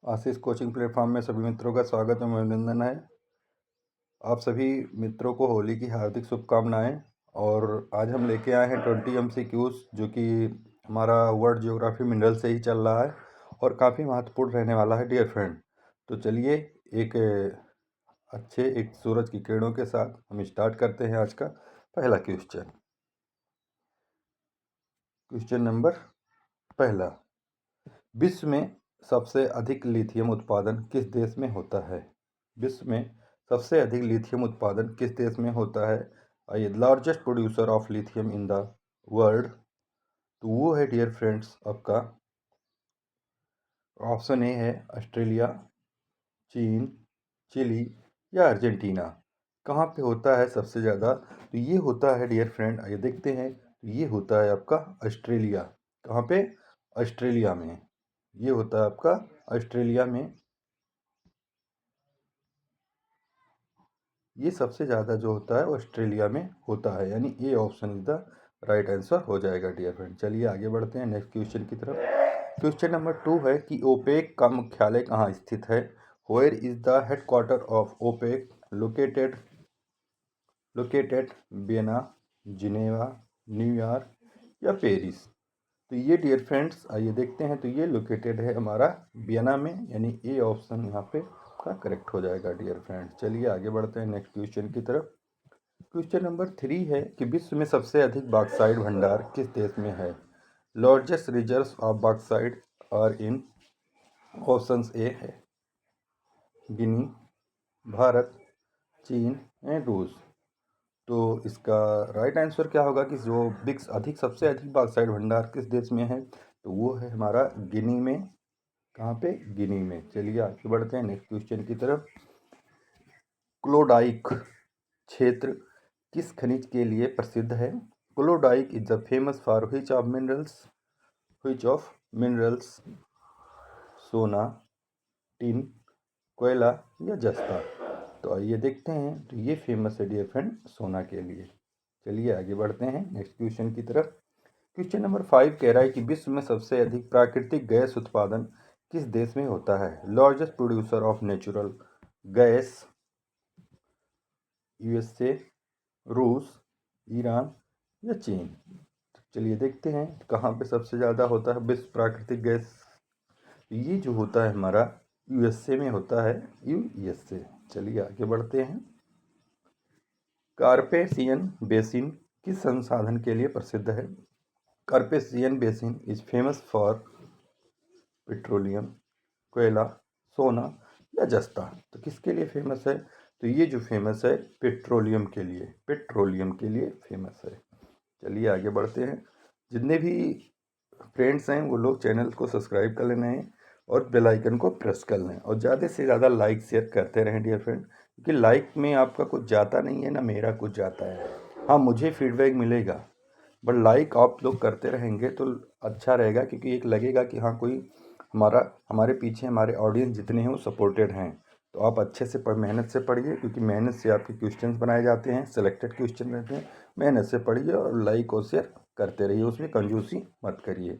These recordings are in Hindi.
आशीष कोचिंग प्लेटफॉर्म में सभी मित्रों का स्वागत एवं अभिनंदन है। आप सभी मित्रों को होली की हार्दिक शुभकामनाएं। और आज हम लेके आए हैं 20 MCQs जो कि हमारा वर्ल्ड ज्योग्राफी मिनरल से ही चल रहा है और काफ़ी महत्वपूर्ण रहने वाला है डियर फ्रेंड। तो चलिए एक सूरज की किरणों के साथ हम स्टार्ट करते हैं आज का पहला क्वेश्चन। क्वेश्चन नंबर पहला, विश्व में सबसे अधिक लिथियम उत्पादन किस देश में होता है? विश्व में सबसे अधिक लिथियम उत्पादन किस देश में होता है? आइए, largest producer of lithium in the world, तो वो है डियर फ्रेंड्स आपका ऑप्शन ए है ऑस्ट्रेलिया, चीन, चिली या अर्जेंटीना। कहाँ पे होता है सबसे ज़्यादा? तो ये होता है डियर फ्रेंड, आइए देखते हैं, तो ये होता है आपका ऑस्ट्रेलिया। कहाँ पे? ऑस्ट्रेलिया में। ये होता है आपका ऑस्ट्रेलिया में। ये सबसे ज़्यादा जो होता है ऑस्ट्रेलिया में होता है, यानी A option is the right answer हो जाएगा डियर फ्रेंड। चलिए आगे बढ़ते हैं नेक्स्ट क्वेश्चन की तरफ। क्वेश्चन नंबर 2 है कि ओपेक का मुख्यालय कहाँ स्थित है? Where is the headquarter of OPEC located? Vienna, Geneva, New York या पेरिस? तो ये डियर फ्रेंड्स आइए देखते हैं, तो ये लोकेटेड है हमारा वियना में, यानी ए ऑप्शन यहाँ पे का करेक्ट हो जाएगा डियर फ्रेंड्स। चलिए आगे बढ़ते हैं नेक्स्ट क्वेश्चन की तरफ। क्वेश्चन नंबर 3 है कि विश्व में सबसे अधिक बॉक्साइट भंडार किस देश में है? Largest reserves of bauxite are in, options A है गिनी, भारत, चीन एंड रूस। तो इसका राइट आंसर क्या होगा कि जो सबसे अधिक बॉक्साइट भंडार किस देश में है? तो वो है हमारा गिनी में। कहाँ पे? गिनी में। चलिए आगे बढ़ते हैं नेक्स्ट क्वेश्चन की तरफ। क्लोडाइक क्षेत्र किस खनिज के लिए प्रसिद्ध है? Klondike is the famous for which of minerals? सोना, टिन, कोयला या जस्ता? तो आइए देखते हैं, तो ये फेमस है डियर फ्रेंड सोना के लिए। चलिए आगे बढ़ते हैं नेक्स्ट क्वेश्चन की तरफ। क्वेश्चन नंबर 5 कह रहा है कि विश्व में सबसे अधिक प्राकृतिक गैस उत्पादन किस देश में होता है? Largest producer of natural gas, USA, रूस, ईरान या चीन? चलिए देखते हैं कहाँ पे सबसे ज़्यादा होता है विश्व प्राकृतिक गैस। ये जो होता है हमारा यूएसए में होता है, यूएसए। चलिए आगे बढ़ते हैं। कार्पेशियन बेसिन किस संसाधन के लिए प्रसिद्ध है? Carpathian basin is famous for petroleum, कोयला, सोना या जस्ता? तो किसके लिए फेमस है? तो ये जो फेमस है पेट्रोलियम के लिए फेमस है। चलिए आगे बढ़ते हैं। जितने भी फ्रेंड्स हैं वो लोग चैनल को सब्सक्राइब कर लेना है और बेल आइकन को प्रेस कर लें और ज़्यादा से ज़्यादा लाइक शेयर करते रहें डियर फ्रेंड, क्योंकि लाइक में आपका कुछ जाता नहीं है ना मेरा कुछ जाता है। हाँ, मुझे फीडबैक मिलेगा, बट लाइक आप लोग करते रहेंगे तो अच्छा रहेगा, क्योंकि एक लगेगा कि हाँ कोई हमारे पीछे हमारे ऑडियंस जितने हैं वो सपोर्टेड हैं। तो आप अच्छे से मेहनत से पढ़िए, क्योंकि मेहनत से आपके क्वेश्चंस बनाए जाते हैं, सिलेक्टेड क्वेश्चन रहते हैं। मेहनत से पढ़िए और लाइक और शेयर करते रहिए, उसमें कंजूसी मत करिए।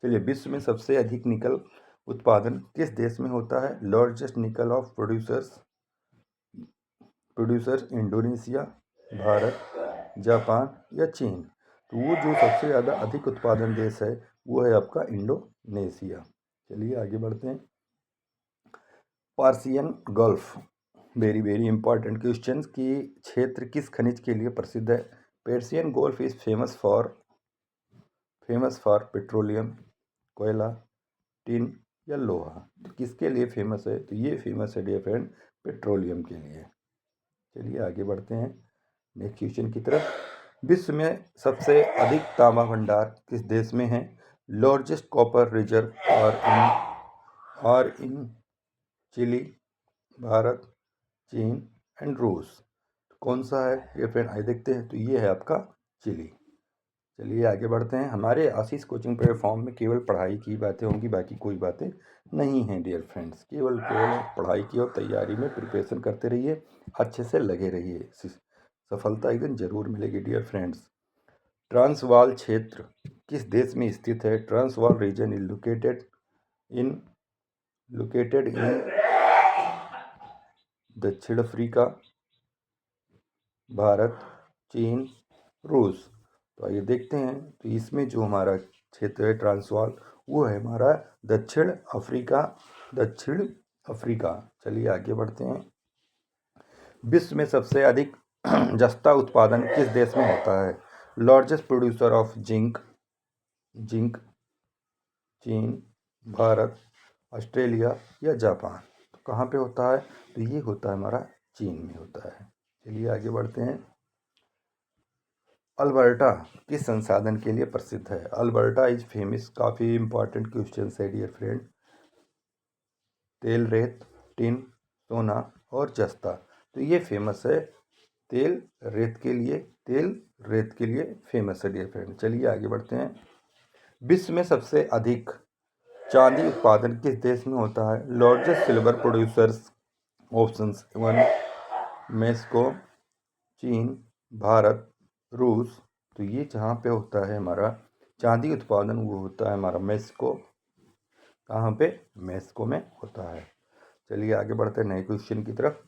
चलिए, विश्व में सबसे अधिक निकल उत्पादन किस देश में होता है? लार्जेस्ट निकल of producers Indonesia, Bharat, Japan या चीन? तो वो जो सबसे ज़्यादा अधिक उत्पादन देश है वो है आपका इंडोनेशिया। चलिए आगे बढ़ते हैं। Persian gulf, very very important question कि क्षेत्र किस खनिज के लिए प्रसिद्ध है? Persian gulf is famous for petroleum, कोयला, टिन या लोहा? तो किसके लिए फेमस है? तो ये फेमस है डियर फ्रेंड पेट्रोलियम के लिए। चलिए आगे बढ़ते हैं नेक्स्ट क्वेश्चन की तरफ। विश्व में सबसे अधिक तांबा भंडार किस देश में है? लार्जेस्ट कॉपर रिजर्व और इन चिली, भारत, चीन एंड रूस? कौन सा है ये फ्रेंड? आइए देखते हैं, तो ये है आपका चिली। चलिए आगे बढ़ते हैं। हमारे आशीष कोचिंग प्लेटफॉर्म में केवल पढ़ाई की बातें होंगी, बाकी कोई बातें नहीं हैं डियर फ्रेंड्स। केवल पढ़ाई की और तैयारी में प्रिपरेशन करते रहिए, अच्छे से लगे रहिए, सफलता एक दिन जरूर मिलेगी डियर फ्रेंड्स। ट्रांसवाल क्षेत्र किस देश में स्थित है? Transvaal region is located in located in दक्षिण अफ्रीका, भारत, चीन, रूस। तो आइए देखते हैं, तो इसमें जो हमारा क्षेत्र है ट्रांसवाल, वो है हमारा दक्षिण अफ्रीका, दक्षिण अफ्रीका। चलिए आगे बढ़ते हैं। विश्व में सबसे अधिक जस्ता उत्पादन किस देश में होता है? Largest producer of zinc, zinc, चीन, भारत, ऑस्ट्रेलिया या जापान। तो कहाँ पे होता है? तो ये होता है हमारा चीन में होता है। चलिए आगे बढ़ते हैं। अल्बर्टा किस संसाधन के लिए प्रसिद्ध है? अल्बर्टा इज फेमस, काफ़ी इंपॉर्टेंट क्वेश्चन है डियर फ्रेंड। तेल, रेत, टिन, सोना और जस्ता। तो ये फेमस है तेल रेत के लिए, तेल रेत के लिए फेमस है डियर फ्रेंड। चलिए आगे बढ़ते हैं। विश्व में सबसे अधिक चांदी उत्पादन किस देश में होता है? Largest silver producers options 1 Mexico, चीन, भारत, रूस। तो ये जहाँ पे होता है हमारा चांदी उत्पादन, वो होता है हमारा मेक्सिको। कहाँ पे? मेक्सिको में होता है। चलिए आगे बढ़ते हैं नए क्वेश्चन की तरफ।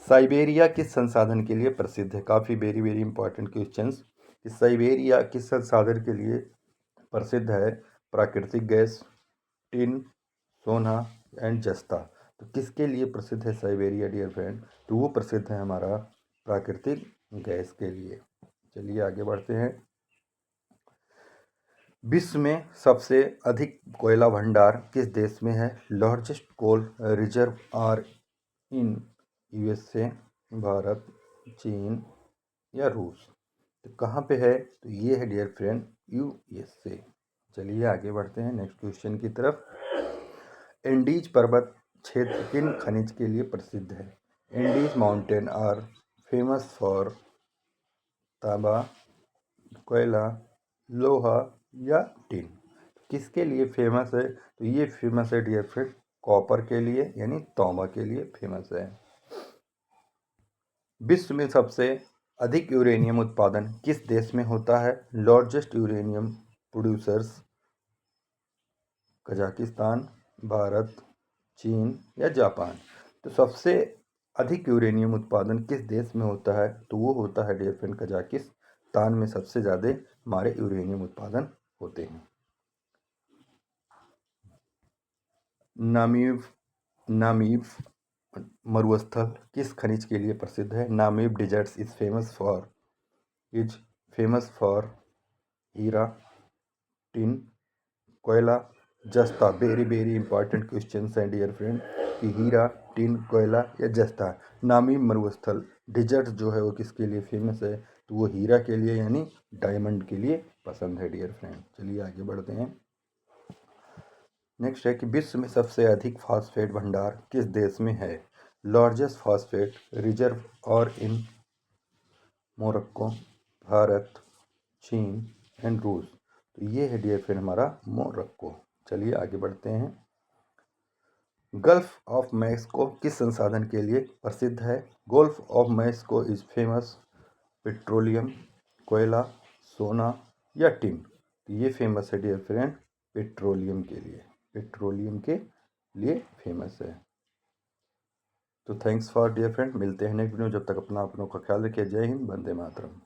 साइबेरिया किस संसाधन के लिए प्रसिद्ध है? काफ़ी very very important questions. Siberia किस संसाधन के लिए प्रसिद्ध है? प्राकृतिक गैस, टिन, सोना एंड जस्ता। तो किसके लिए प्रसिद्ध है साइबेरिया डियर फ्रेंड? तो वो प्रसिद्ध है हमारा प्राकृतिक गैस के लिए। चलिए आगे बढ़ते हैं। विश्व में सबसे अधिक कोयला भंडार किस देश में है? Largest coal reserve are in USA, Bharat, चीन या रूस। तो कहाँ पे है? तो ये है डियर फ्रेंड यूएसए। चलिए आगे बढ़ते हैं नेक्स्ट क्वेश्चन की तरफ। एंडीज पर्वत क्षेत्र किन खनिज के लिए प्रसिद्ध है? Andes mountain are famous for तांबा, कोयला, लोहा या टिन। किसके लिए फेमस है? तो ये फेमस है डियर फ्रेंड कॉपर के लिए, यानी तांबा के लिए फेमस है। विश्व में सबसे अधिक यूरेनियम उत्पादन किस देश में होता है? Largest uranium producers Kazakhstan, Bharat, चीन या जापान। तो सबसे अधिक यूरेनियम उत्पादन किस देश में होता है? तो वो होता है डियर फ्रेंड कजाकिस्तान में सबसे ज़्यादा हमारे यूरेनियम उत्पादन होते हैं। नामीब मरुस्थल किस खनिज के लिए प्रसिद्ध है? Namib deserts is famous for हीरा, टिन, कोयला, जस्ता। वेरी वेरी इंपॉर्टेंट क्वेश्चन हैं डियर फ्रेंड कि हीरा, टिन, कोयला या जस्ता। नामी मरुस्थल डिजर्ट जो है वो किसके लिए फेमस है? तो वो हीरा के लिए, यानी डायमंड के लिए पसंद है डियर फ्रेंड। चलिए आगे बढ़ते हैं। नेक्स्ट है कि विश्व में सबसे अधिक फॉस्फेट भंडार किस देश में है? लार्जेस्ट फॉस्फेट रिजर्व और इन मोरक्को, भारत, चीन एंड रूस। तो ये है डियर फ्रेंड हमारा मोरक्को। चलिए आगे बढ़ते हैं। गल्फ ऑफ मैक्सिको किस संसाधन के लिए प्रसिद्ध है? Gulf of Mexico is famous petroleum, कोयला, सोना या टिन। तो ये फेमस है डियर फ्रेंड पेट्रोलियम के लिए, पेट्रोलियम के लिए फेमस है। तो थैंक्स फॉर डियर फ्रेंड, मिलते हैं नेक्स्ट वीडियो। जब तक अपना अपनों का ख्याल रखिए। जय हिंद, वंदे मातरम।